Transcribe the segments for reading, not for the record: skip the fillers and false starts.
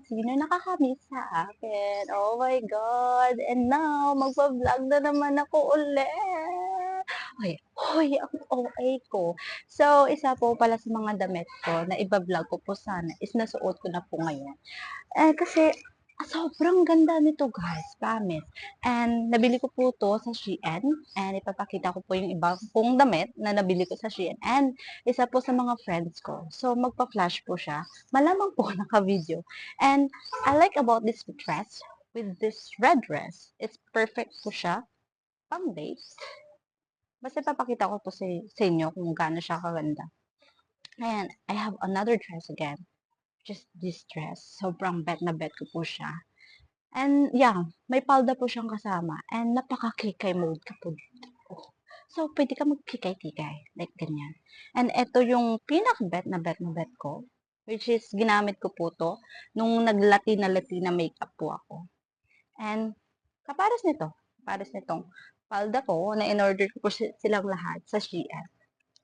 sino nakaka-miss sa akin. Oh my God! And now, magva-vlog na naman ako ulit. Ay, hoy, ang OA ko. So, isa po pala sa mga damit ko na iba-vlog ko po sana is nasuot ko na po ngayon. Kasi sobrang ganda nito guys, promise. And nabili ko po 'to sa Shein and ipapakita ko po yung ibang kong damit na nabili ko sa Shein and isa po sa mga friends ko. So magpa-flash po siya, malamang po naka-video. And I like about this dress with this red dress. It's perfect po siya pang date. Basta ipapakita ko po sa inyo kung gaano siya kaganda. And I have another dress again. Just this dress. Sobrang bet na bet ko po siya. And yeah, may palda po siyang kasama. And napaka-kikay mode ka po dito. Oh. So, pwede ka magkikay-kikay. Like ganyan. And ito yung pinaka-bet na bet na bet ko. Which is, ginamit ko po to nung nag-Latina makeup po ako. And, kapares nito. Kapares nitong palda ko na in-order ko po silang lahat sa Shein.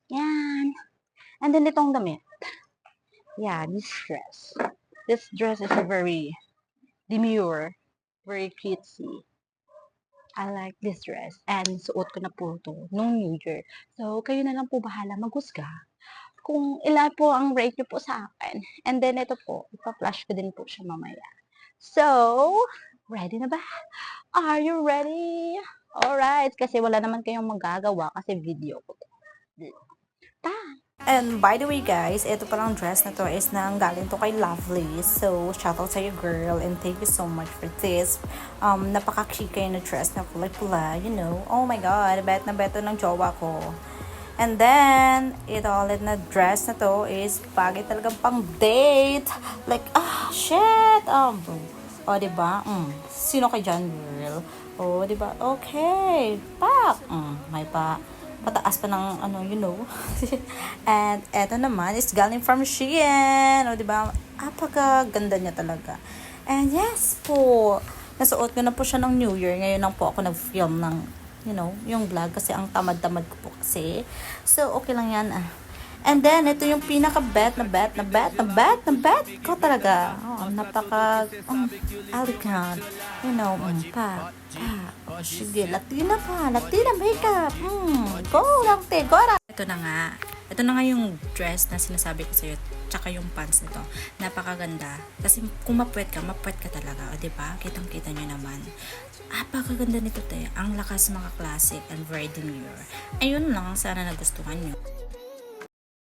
Yan. And then itong damit. Yeah, this dress. This dress is a very demure, very cutesy. I like this dress. And suot ko na po ito nung New Year. So, kayo na lang po bahala maghusga kung ilan po ang rate nyo po sa akin. And then ito po, ipa-flash ko din po siya mamaya. So, ready na ba? Are you ready? Alright, kasi wala naman kayong magagawa kasi video ko. Ta! And by the way guys, ito palang dress na to is nanggaling to kay Lovely. So, shoutout sa you girl and thank you so much for this. Napaka-kikay na dress na pula-pula, you know. Oh my god, bet na beto ng jowa ko. And then, ito ulit na dress na to is bagay talagang pang date. Like, shit. O, diba? Sino kay dyan, girl? O, diba? Okay. Pak. May pataas pa ng ano, you know. And eto naman is galing from Shein. O, diba? Apaka-ganda niya talaga. And yes po, nasuot ko na po siya ng New Year. Ngayon lang po ako nag-film ng, you know, yung vlog kasi ang tamad-tamad ko po kasi. So, okay lang yan And then, ito yung pinaka-bet ko talaga. Elegant. You know, sige, Latina makeup. Go lang, te, go lang. Ito na nga yung dress na sinasabi ko sa'yo, tsaka yung pants nito. Napakaganda. Kasi kung mapuwet ka talaga. O, diba? Kitang-kita nyo naman. Napakaganda nito, te. Ang lakas mga classic and very demure. Ayun lang, sana nagustuhan nyo.